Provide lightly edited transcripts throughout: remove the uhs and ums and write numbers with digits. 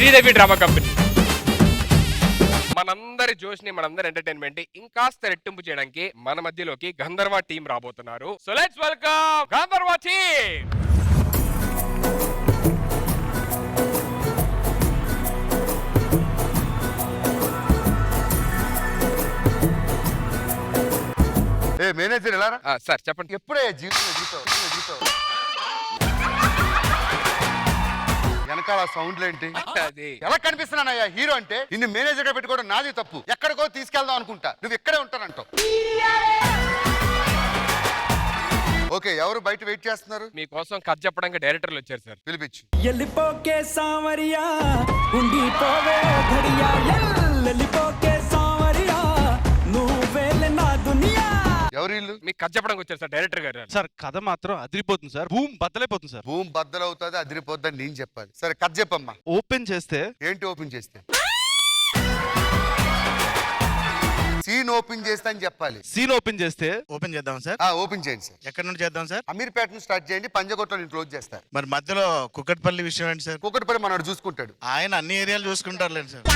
Sridevi drama company. మనందరి జోష్ ని మనందరి ఎంటర్టైన్మెంట్ ఇంకాస్త రెట్టింపు చేయడానికి మన మధ్యలోకి గంధర్వ టీం రాబోతున్నారు. So let's welcome Gandharva team. Manager ఎలా సార్ చెప్పండి. ఎప్పుడే జీవితం వెనకాల సౌండ్లు ఏంటి? అది ఎలా కనిపిస్తున్నానయ్యా హీరో అంటే? నిన్ను మేనేజర్ గా పెట్టుకోవడం నాది తప్పు. ఎక్కడికో తీసుకెళ్దాం అనుకుంటా, నువ్వు ఇక్కడే ఉంటానంటావు. ఓకే, ఎవరు బయట వెయిట్ చేస్తున్నారు? మీకోసం కథ చెప్పడానికి డైరెక్టర్లు వచ్చారు సార్. పిలిపించు. ఎల్లిపోకే సామరియా ఉండిపోవే ఘడియా ఎల్లిపోకే సామరియా నువ్వేలే నా దునియా. ఎవరు వీళ్ళు? మీకు కథ చెప్పడానికి వచ్చారు సార్ డైరెక్టర్ గారు. సార్ కథ మాత్రం అదిరిపోతుంది సార్. భూమి బద్దలైపోతుంది సార్. భూమి బద్దలవుతుంది, అదిరిపోద్దని నేను చెప్పాలి. సరే కథ చెప్పమ్మా. ఓపెన్ చేస్తే ఏంటి ఓపెన్ చేస్తే? సీన్ ఓపెన్ చేస్తే అని చెప్పాలి. సీన్ ఓపెన్ చేస్తే ఓపెన్ చేద్దాం సార్. ఓపెన్ చేయండి సార్. ఎక్కడి నుండి చేద్దాం సార్? అమీర్పేట నుంచి స్టార్ట్ చేయండి, పంజగుట్టలో నేను క్లోజ్ చేస్తాను. మరి మధ్యలో కుక్కట్పల్లి విషయం ఏంటి సార్? కుక్కటిపల్లి మనోడు చూసుకుంటాడు. ఆయన అన్ని ఏరియాలు చూసుకుంటారులేండి సార్.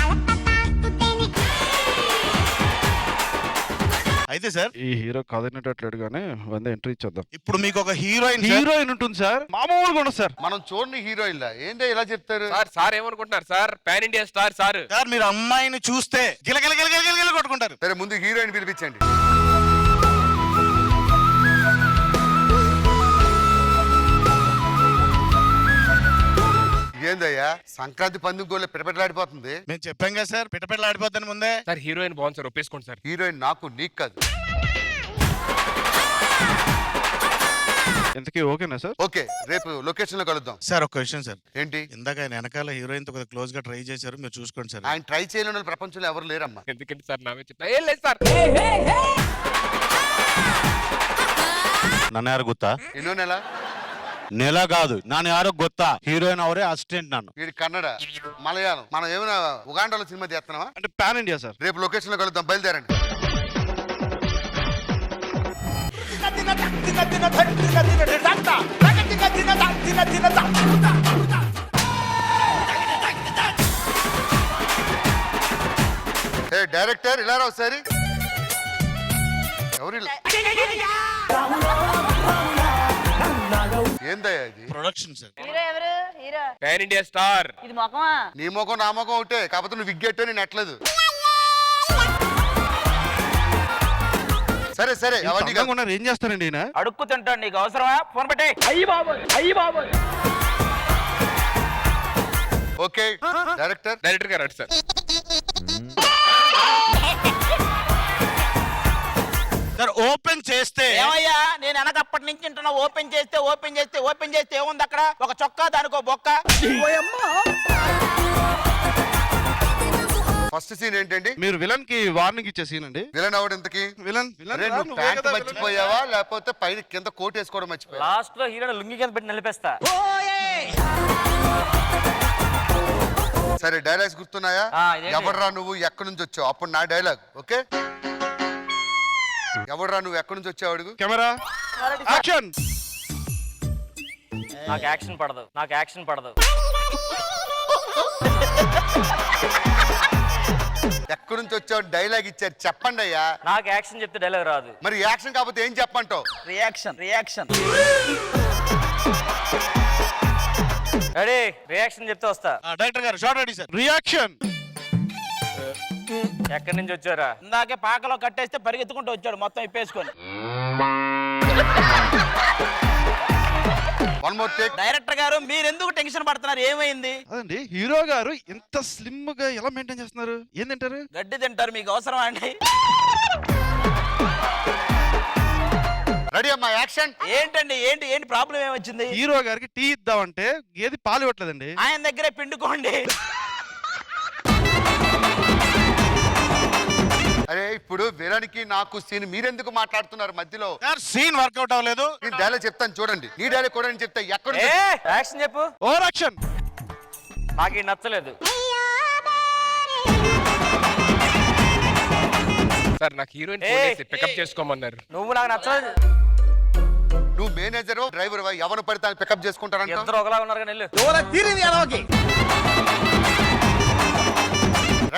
అయితే సార్ ఈ హీరో కథనేటట్లేడు గానీ వంద ఎంట్రీ ఇచ్చేద్దాం. ఇప్పుడు మీకు ఒక హీరోయిన్ ఉంటుంది సార్, మామూలుగా ఉండదు సార్. మనం చూడని హీరోయిన్ లా ఏంటో ఇలా చెప్తారు సార్ ఏమనుకుంటున్నారు sir? Pan India star sir. Sir మీరు అమ్మాయిని చూస్తే గిలగిల గిలగిల గిలగిల కొట్టుకుంటారు. సరే ముందు హీరోయిన్ పిలిపించండి. ఏందయ్యా సంక్రాంతి పందుగోళ్ళ పిటపెటలాడిపోతుంది? మేము చెప్పాం కదా సార్, పిట్టపెట్టలాడిపోద్దని ముందే. సార్ హీరోయిన్ బాగుంది సార్, ఒప్పేసుకోండి సార్. హీరోయిన్ నాకు, నీకు కాదు. ఇంతకీ ఓకేనా సార్? ఓకే, రేపు లొకేషన్ లో కలుద్దాం. సార్ ఒక్క విషయం సార్. ఏంటి? ఇందాక ఆయన వెనకాల హీరోయిన్ తో క్లోజ్ గా ట్రై చేశారు, మీరు చూసుకోండి సార్. ఆయన ట్రై చేయలేని వాళ్ళు ప్రపంచంలో ఎవరు లేరమ్మా. ఎందుకంటే సార్ నావే చెప్తా. ఏం లేదు సార్. ನನ್ನ ಯಾರು ಗೊತ್ತಾ? ఎన్నో నెల? ನೆಲ ಕಾದು ನಾನು ಯಾರೋ ಗೊತ್ತಾ? హీరోయిన్ అవరే అసిస్టెంట్ నన్ను. వీడి కన్నడ, మలయాళం. మనం ఏమైనా ఉగాండాలో సినిమా చేస్తున్నావా? అంటే పాన్ ఇండియా సార్. రేపు లొకేషన్ లో కలుద్దాం, బయలుదేరండి. డైరెక్టర్ ఇలా రా ఒకసారి. ఎవరు? ఏందయ్యా ఇది? Production sir. హీరో ఎవరు? Hero pan India star. ఇది మొఖమా? నీ ముఖం నా ముఖం ఒకటే, కాకపోతే నువ్వు విగ్గెట్టు నేను ఎట్లేదు. సరే సరే అవన్నీ కాదు. ఉన్నారు, ఏం చేస్తారండి ఈయన? అడుక్కు తింటాడు, నీకు అవసరమా? ఫోన్ పెట్టే. అయ్యి బాబు. ఓకే డైరెక్టర్ గారు అటు సార్. సార్ ఓపెన్ చేస్తే ఏమయ్యా, నేను వెనకప్పటి నుంచి వింటున్నా. ఓపెన్ చేస్తే ఏముంది అక్కడ? ఒక చొక్కా, దానికో బొక్క. ఫస్ట్ సీన్ ఏంటండి? మీరు విలన్ కి వార్నింగ్ ఇచ్చే సీన్ అండి. విలన్ అవడు ఇంతకి? విలన్ అరే నువ్వు ప్యాంట్ మర్చిపోయావా లేకపోతే పైన కింద కోట్ వేసుకోవడం మర్చిపోయావా? లాస్ట్ లో హీరో లుంగి కింద పెట్టి నిలిపేస్తా. సరే డైలాగ్స్ గుర్తున్నాయా? ఇదేంటి? ఎవడ్రా నువ్వు, ఎక్కడి నుంచి వచ్చావు? అప్పుడు నా డైలాగ్. ఓకే, ఎవడ్రా నువ్వు, ఎక్కడి నుంచి వచ్చావు అడుగు. Camera action. నాకు యాక్షన్ పడదు. ఎక్కడి నుంచి వచ్చావు డైలాగ్ ఇచ్చారు, చెప్పండి అయ్యా. నాకు యాక్షన్ చెప్తే డైలాగ్ రాదు. మరి యాక్షన్ కాకపోతే ఏం చెప్పంటావు? రియాక్షన్. రెడీ? రియాక్షన్ చెప్తే వస్తా. డైరెక్టర్ గారు షార్ట్ రెడీ సార్. రియాక్షన్. ఎక్కడి నుంచి వచ్చారా? ఇందాకే పాకలో కట్టేస్తే పరిగెత్తుకుంటూ వచ్చాడు మొత్తం ఇప్పేసుకొని. One more take. డైరెక్టర్ గారు మీరు ఎందుకు టెన్షన్ పడుతున్నారు? ఏమైంది? అదండి, హీరో గారు ఎంత స్లిమ్ గా ఎలా మెయింటైన్ చేస్తున్నారు? ఏం తింటారు? గడ్డి తింటారు, మీకు అవసరమా అండి? రెడీ అమ్మా, యాక్షన్. ఏంటండి ఏంటి ప్రాబ్లం ఏమొచ్చింది? హీరో గారికి టీ ఇద్దామంటే గేది పాలు ఇవ్వట్లేదండి. ఆయన దగ్గరే పిండుకోండి. అరే ఇప్పుడు వీరానికి నాకు సీన్ మీరెందుకు మాట్లాడుతున్నారు మధ్యలో? సార్ సీన్ వర్కౌట్ అవ్వలేదు. నేను డైలాగ్ చెప్తాను చూడండి. నీ డైలాగ్ కూడా నేను చెప్తా. ఎక్కడ యాక్షన్ చెప్పు. Over action. నాకు నచ్చలేదు సార్. నాకు హీరోయిన్ పికప్ చేసుకోమన్నారు. నువ్వు నాకు నచ్చలేదు. నువ్వు మేనేజర్ డ్రైవర్ ఎవరు పడితే పికప్ చేసుకుంటారంట. ఇద్దరు ఒకలా ఉన్నారు కానీ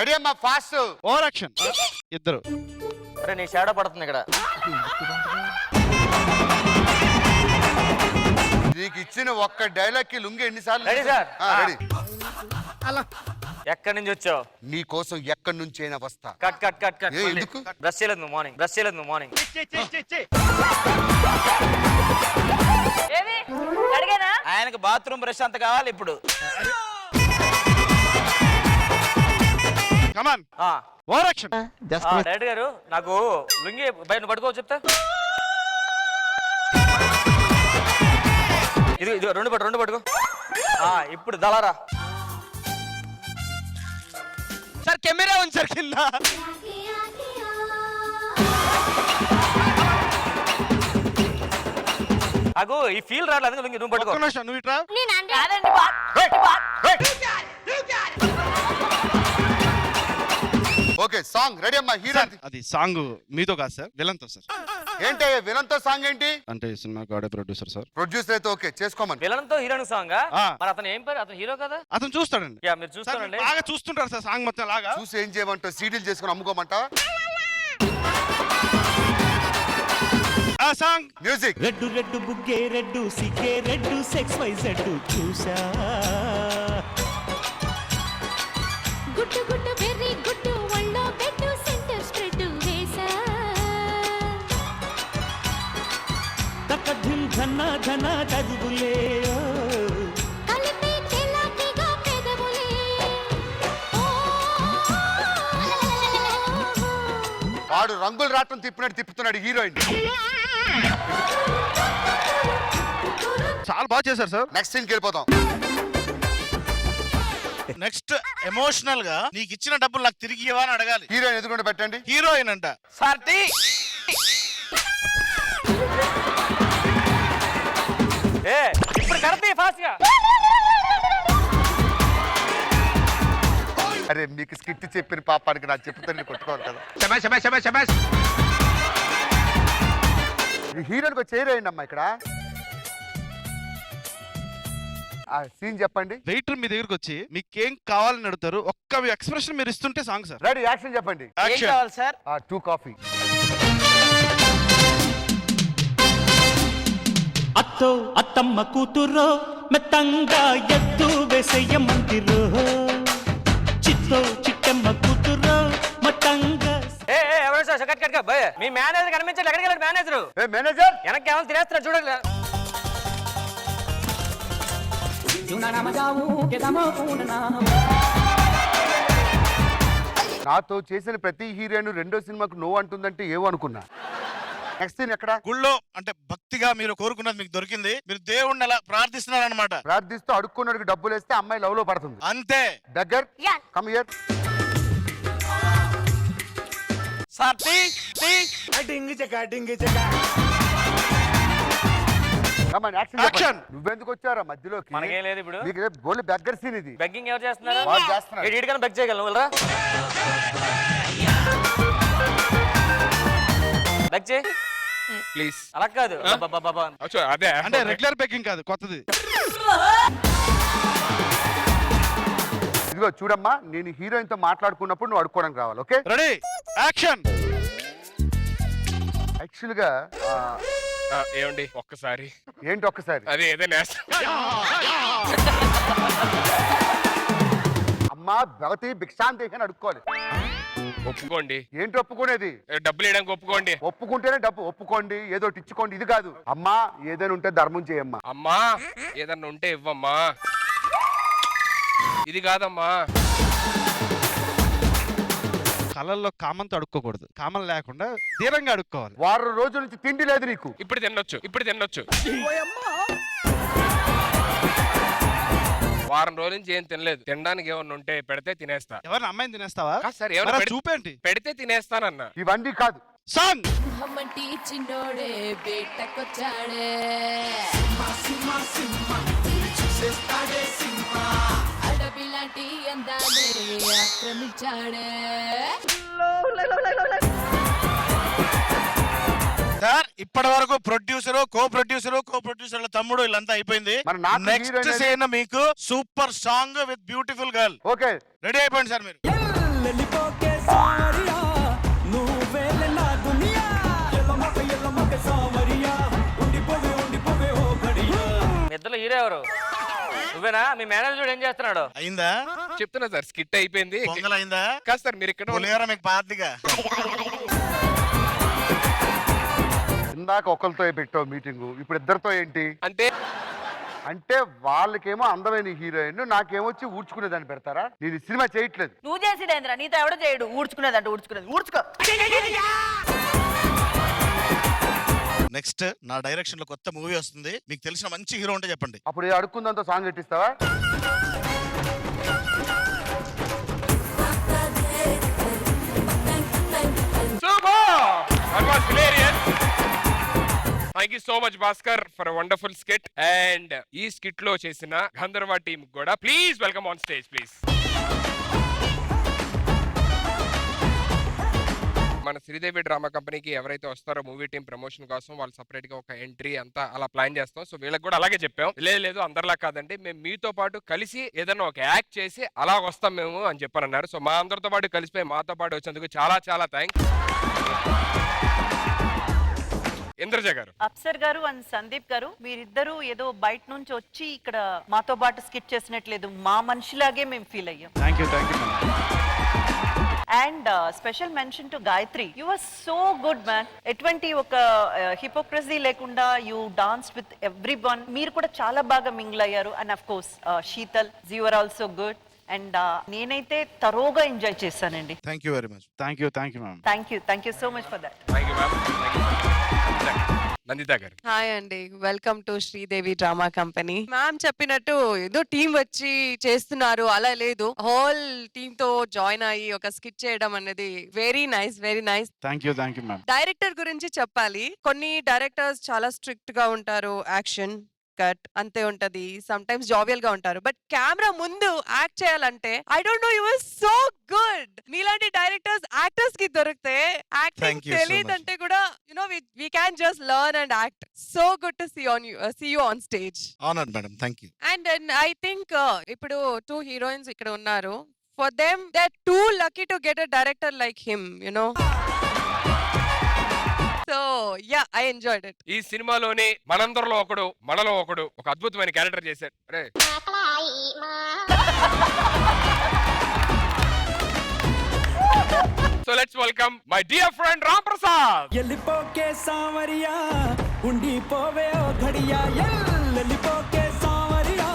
రెడీ అమ్మా ఫాస్ట్. ఓవర్ యాక్షన్ ఇద్దరు. అరే నీ షాడో పడుతుంది ఇక్కడ. నీకు ఇచ్చిన ఒక్క డైలాగ్ కి లుంగి ఎన్నిసార్లు రెడీ సార్. రెడీ. ఎక్కడి నుంచి వచ్చావు? నీ కోసం ఎక్కడి నుంచి అయినా వస్తా. Cut cut cut cut. ఏ, ఎందుకు? బ్రష్ చేయలేదు నువ్వు మార్నింగ్. బ్రష్ చేయలేదు నువ్వు మార్నింగ్. ఏవి అడిగానా? ఆయనకి బాత్రూమ్ బ్రష్ అంత కావాలి ఇప్పుడు. కమాన్ ఓవర్ యాక్షన్. డైరెక్టర్ గారు నాకు లుంగి బయట పడుకో చెప్తా. ఇది ఇది రెండు పట్టుకో. ఇప్పుడు దళారా. సార్ కెమెరా ఉంది సార్ కింద. నాకు ఈ ఫీల్ రాలేదు. లుంగి నువ్వు పట్టుకో. ఒక్క నిమిషం నువ్వు ఇట్రా. కాదండి ఓకే సాంగ్ రెడీ అమ్మా. హీరో అది సాంగ్ మీతో కాదు సార్, విలన్ తో సార్. ఏంటి విలన్ తో సాంగ్ ఏంటి? అంటే ఈ సినిమాకి ఆడే ప్రొడ్యూసర్ సార్. ప్రొడ్యూసర్ అయితే ఓకే చేసుకోమని. విలన్ తో హీరోయిన్ సాంగ్. ఆ. మరి అతను ఏం పేరు? అతను హీరో కదా? అతను చూస్తాడండి. యా మీరు సార్ చూస్తానండి. మీరు బాగా చూస్తుంటారు సార్ సాంగ్ మొత్తం లాగా. చూసి ఏం చేయమంటావు? సీడీలు చేసుకుని అమ్ముకోమంటావా? ఆ సాంగ్ మ్యూజిక్. రెడ్డు రెడ్డు బుగ్గే రెడ్డు సిగ్గే రెడ్డు సెక్స్ వై జెడ్డు చూసా గుట్టు గుట్టు వెర్రి గుట్టు ఒళ్ళో పెట్టు సెంటర్ స్ప్రెడ్ వేసా తక ధిల్ ధన ధన తరుగులే కలిపి తెల్లటిగా పెదవులే వాడు రంగులు రాటం తిప్పినట్టు తిప్పుతున్నాడు హీరోయిన్. చాలా బాగా చేశారు సార్. నెక్స్ట్ సీన్కి వెళ్ళిపోతాం. నెక్స్ట్ ఎమోషనల్ గా నీకు ఇచ్చిన డబ్బులు నాకు తిరిగి ఇవ్వా అని అడగాలి. హీరోయిన్ ఎదురుకుండా పెట్టండి. హీరోయిన్ అంట. సార్టీ ఏ ఇప్పుడు కరెక్ట్ ఫాస్ట్ గా. అరే మీకు స్కిట్ చెప్పిన పాపానికి నాకు చెప్తాను కొట్టుకోవాలి కదా. హీరోయిన్కి వచ్చి హీరోయిన్ అమ్మా ఇక్కడ. ఆ సీన్ చెప్పండి. వెయిటర్ మీ దగ్గరకు వచ్చి మీకేం కావాలని అడుగుతారు. ఒక్క ఎక్స్ప్రెషన్ మీరు ఇస్తుంటే సాంగ్ సార్. రెడీ యాక్షన్ చెప్పండి. ఏం యాక్షన్. కావాలి సార్? 2 కాఫీ. అత్తో అత్తమ్మ కూతురో మెత్తంగా ఎత్తు వేసేయమంటిరో చిత్తో చిట్టమ్మ కూతురో మతంగా ఎవరు సార్? Cut cut cut. మీ మేనేజర్ కనిపించాలి. ఎక్కడికి వెళ్ళాడు మేనేజర్? ఏ మేనేజర్ వెనక్కి ఏమైనా తినేస్తున్నా చూడలే. నాతో చేసిన ప్రతి హీరోయిన్ రెండో సినిమాకు నో అంటుందంటే ఏమనుకున్నా. నెక్స్ట్ సీన్ ఎక్కడ? గుళ్ళో అంటే భక్తిగా మీరు కోరుకున్నది మీకు దొరికింది. మీరు దేవుణ్ణి అలా ప్రార్థిస్తున్నారు అనమాట. ప్రార్థిస్తూ అడుక్కున్నాడికి డబ్బులు వేస్తే అమ్మాయి లవ్ లో పడుతుంది. అంతే. దగ్గర Yeah. Come here. Sir tea tea. Come on action Action. చెప్పండి. నువ్వెందుకు వచ్చారా మధ్యలోకి? మనకేం లేదు ఇప్పుడు. నీకు బోల్ బెగ్గర్ సీన్ ఇది. బెగ్గింగ్ ఎవరు చేస్తున్నారు? వాడు చేస్తున్నాడు. ఇడికన్నా బెగ్ చేయగలను వెళ్ళరా. బెగ్ చేయి. ప్లీజ్. అలా కాదు. అదే అంటే రెగ్యులర్ బెగ్గింగ్ కాదు, కొత్తది. ఇదిగో చూడమ్మా, నేను హీరోయిన్ తో మాట్లాడుకున్నప్పుడు నువ్వు అడుక్కోవడానికి రావాలి. Okay ready action. యాక్చువల్ గా ఏమండి ఒక్కసారి ఏంటి ఒక్కసారి అదే ఏదైనా అమ్మా భవతి భిక్షాంతి అని అడుక్కోవాలి. ఒప్పుకోండి. ఏంటి ఒప్పుకునేది? డబ్బులు ఇవ్వడానికి ఒప్పుకోండి. ఒప్పుకుంటేనే డబ్బు. ఒప్పుకోండి, ఏదో ఇచ్చుకోండి, ఇది కాదు. అమ్మా ఏదైనా ఉంటే ధర్మం చేయమ్మా. అమ్మా ఏదన్నా ఉంటే ఇవ్వమ్మా. ఇది కాదమ్మా. కళ్ళల్లో కామంతో అడుక్కోకూడదు. కామం లేకుండా ధీరంగా అడుక్కోవాలి. వారం రోజుల నుంచి తిండి లేదు నీకు. ఇప్పుడు తినొచ్చు. వారం రోజుల నుంచి ఏం తినలేదు. తినడానికి ఏమన్నా ఉంటే పెడితే తినేస్తా. ఎవరిని అమ్మాయిని తినేస్తావా? కాదు సార్, ఎవరైనా మరి చూపేంటి? పెడితే తినేస్తానన్నా. ఇవన్నీ కాదు. సాంగ్. హమ్మంటి చిన్నోడే బేటకొచ్చాడే అడవిలాంటి అందాలే ఆక్రమించాడే. సార్ ఇప్పటి వరకు ప్రొడ్యూసర్ కో ప్రొడ్యూసర్ల తమ్ముడు వీళ్ళంతా అయిపోయింది. మరి నాకు నెక్స్ట్ హీరోయిన్ సీన్ మీకు super song with beautiful girl. Okay ready అయిపోయింది సార్ మీరు. ఎల్లెల్లిపోకే సామరియా నువ్వేలే నా దునియా ఎల్లమొక సామరియా ఉండిపోవే ఓ గడియా. ఇద్దరు హీరో ఎవరు? నువ్వేనా? మీ మేనేజర్ ఏం చేస్తున్నాడు? అయిందా? చెప్తున్నా సార్, స్కిట్ అయిపోయింది. పొంగల్ అయిందా? కాదు సార్, మీరు ఇక్కడ పులిహోర మీకు పాతదిగా. ఇందాక ఒకరితో పెట్టావు మీటింగు, ఇప్పుడు ఇద్దరితో ఏంటి అంటే అంటే వాళ్ళకేమో అందమైన హీరోయిన్, నాకేమొచ్చి ఊడ్చుకునేదాన్ని పెడతారా? నేను ఈ సినిమా చేయట్లేదు. నువ్వు చేసిడేంద్రా, నీతో ఎవడో చేయడు. ఊడ్చుకునేదంటే ఊడ్చుకో. నెక్స్ట్ నా డైరెక్షన్ లో కొత్త మూవీ వస్తుంది. మీకు తెలిసిన మంచి హీరో ఉంటే చెప్పండి. అప్పుడు అడుక్కుందంతా సాంగ్ ఎట్టిస్తావా? Thank you so much Bhaskar for wonderful skit. And ఈ స్కిట్ లో చేసిన గంధర్వ టీమ్ కూడా please welcome on stage please. మన శ్రీదేవి డ్రామా కంపెనీకి ఎవరైతే వస్తారో మూవీ టీం ప్రమోషన్ కోసం, వాళ్ళు సపరేట్ గా ఒక ఎంట్రీ అంతా అలా ప్లాన్ చేస్తాం. సో వీళ్ళకి కూడా అలాగే చెప్పాం, లేదు అందరిలా కాదండి, మేము మీతో పాటు కలిసి ఏదైనా ఒక యాక్ట్ చేసి అలా వస్తాం మేము అని చెప్పారన్నారు. సో మా అందరితో పాటు కలిసిపోయి మాతో పాటు వచ్చినందుకు చాలా చాలా థ్యాంక్స్. ఇంద్రజ గారు, అప్సర్ గారు అండ్ సందీప్ గారు, మీరిద్దరూ ఏదో బయట నుంచి వచ్చి ఇక్కడ మాతో పాటు స్కిట్ చేసినట్లేదు, మా మనిషిలాగే మేము ఫీల్ అయ్యాం. Thank you and special mention to Gayatri, you are so good man. ఎటువంటి ఒక హిపోక్రసీ లేకుండా you dance with everyone. మీరు కూడా చాలా బాగా మింగిల్ అయ్యారు. And of course Sheetal, you are also good. And నేనైతే తరోగా ఎంజాయ్ చేశానండి. Thank you very much. Thank you ma'am. Thank you so much for that. Thank you ma'am. Nanditha గారు, hi అండి, welcome to Sridevi drama company. Ma'am చెప్పినట్టు ఏదో team వచ్చి చేస్తున్నారు అలా లేదు, హోల్ టీమ్ తో జాయిన్ అయ్యి ఒక స్కిట్ చేయడం అనేది very nice. Thank you ma'am. Director గురించి చెప్పాలి. కొన్ని డైరెక్టర్స్ చాలా స్ట్రిక్ట్ గా ఉంటారు, యాక్షన్ కట్ అంతే ఉంటది, సమ్ టైమ్స్ జావియల్ గా ఉంటారు. బట్ కెమెరా ముందు యాక్ట్ చేయాలంటే I don't know, you are so good. మీలాంటి డైరెక్టర్స్ యాక్టర్స్ కి దొరికితే యాక్టింగ్ Thank you so తెలియదంటే కూడా we can just learn and act. So good to see you on stage. Honoured madam, thank you. And then I think ఇప్పుడు 2 heroines ఇక్కడ ఉన్నారు. For them, they're too lucky to get a director like him, you know. So yeah, I enjoyed it. ఈ సినిమాలోని మనందరిలో ఒకడు, మనలో ఒకడు ఒక అద్భుతమైన క్యారెక్టర్ చేశారు. అరే so let's welcome my dear friend Ram Prasad. ఎల్లిపోకే సామరియా ఉండిపోవే ఓ గడియా ఎల్లెల్లిపోకే సామరియా.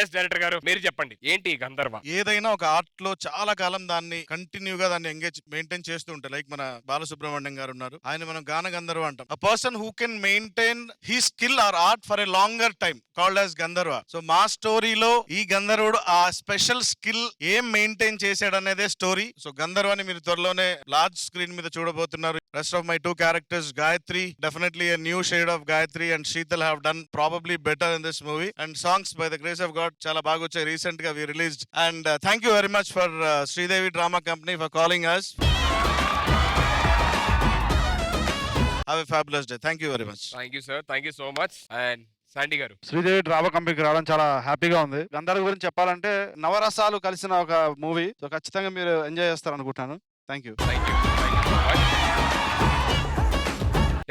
ఎస్ డైరెక్టర్ గారు, మీరు చెప్పండి, ఏంటి గంధర్వ? ఏదైనా ఒక ఆర్ట్ లో చాలా కాలం దాన్ని కంటిన్యూగా దాన్ని ఎంగేజ్ మెయింటైన్ చేస్తూ ఉంటాయి. లైక్ మన బాలసుబ్రహ్మణ్యం గారు ఉన్నారు, ఆయన మనం గాన గంధర్వ అంటాం. A person who can maintain he skill or art for a longer time called as Gandharva. So మా స్టోరీలో ఈ గంధర్వుడు ఆ స్పెషల్ స్కిల్ ఏం మెయింటైన్ చేశాడు అనేదే స్టోరీ. సో గంధర్వాని మీరు త్వరలోనే లార్జ్ స్క్రీన్ మీద చూడబోతున్నారు. Rest of my 2 characters, Gayatri, definitely a new shade of Gayatri, and Sheetal have done probably better in this movie. And songs, by the grace of God, chala baga vachayi. Recent ga we released. And thank you very much for Sridevi Drama Company for calling us. Have a fabulous day. Thank you very much. Thank you sir, thank you so much. And Sandy గారు, Sridevi drama కంపెనీకి రావడం చాలా హ్యాపీగా ఉంది. గంధర్వ గురించి చెప్పాలంటే నవరసాలు కలిసిన ఒక మూవీ. సో ఖచ్చితంగా మీరు ఎంజాయ్ చేస్తారు అనుకుంటున్నాను. Thank you.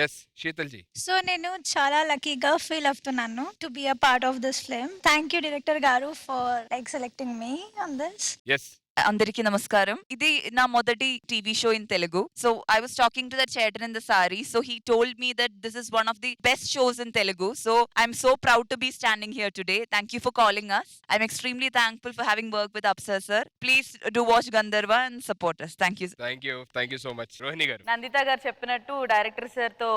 Yes Sheetal ji. So నేను చాలా లక్కీగా ఫీల్ అవుతున్నాను to be a part of this film. Thank you director గారు for selecting me on this. Yes అందరికీ నమస్కారం. ఇది నా మొదటి TV show in Telugu. So I was talking to the Chetan in the sorry. So he told me that this is one of the best shows in Telugu. So I'm so proud to be standing here today. Thank you for calling us. I'm extremely thankful for having worked with Apsar sir. Please do watch Gandharva and support us. Thank you. Thank you so much. Rohini గారు, నందిత గారు చెప్పినట్టు director sir తో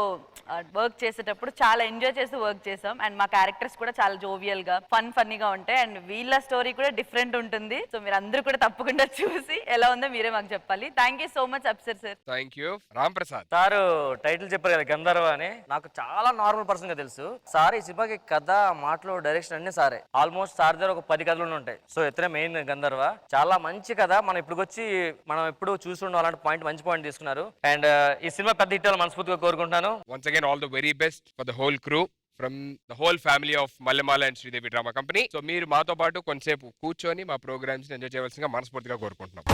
work చేసేటప్పుడు చాలా enjoy చేస్తూ work చేసాం. And మా characters కూడా చాలా జోవియల్ గా ఫన్నీగా ఉంటాయి. అండ్ వీళ్ళ స్టోరీ కూడా డిఫరెంట్ ఉంటుంది. సో మీరు అందరూ కూడా తప్పకుండా చూసి ఎలా ఉందో మీరే మాకు చెప్పాలి. థ్యాంక్ యూ సో మచ్ అప్సర్ sir. Thank you. Ram Prasad sir title చెప్పారు కదా గంధర్వ అని, నాకు చాలా నార్మల్ పర్సన్ గా తెలుసు. సార్ ఈ సినిమాకి కథ, మాటలు, డైరెక్షన్ అన్ని సారే. ఆల్మోస్ట్ సార్ దగ్గర ఒక 10 కథలు ఉంటాయి. సో ఇతనే మెయిన్ గంధర్వ. చాలా మంచి కథ. మనం ఇప్పుడు వచ్చి మనం ఎప్పుడు చూస్తుండే అలాంటి పాయింట్, మంచి పాయింట్ తీసుకున్నారు. అండ్ ఈ సినిమా పెద్ద హిట్ అవ్వాలని మనస్ఫూర్తిగా కోరుకుంటున్నాను. Once again all the very best for the whole crew from the whole family of Mallemala and Sridevi drama company. So మీరు మాతో పాటు కొంతసేపు కూర్చొని మా ప్రోగ్రామ్స్ ఎంజాయ్ చేయవలసిందిగా మనస్ఫూర్తిగా కోరుకుంటున్నాం.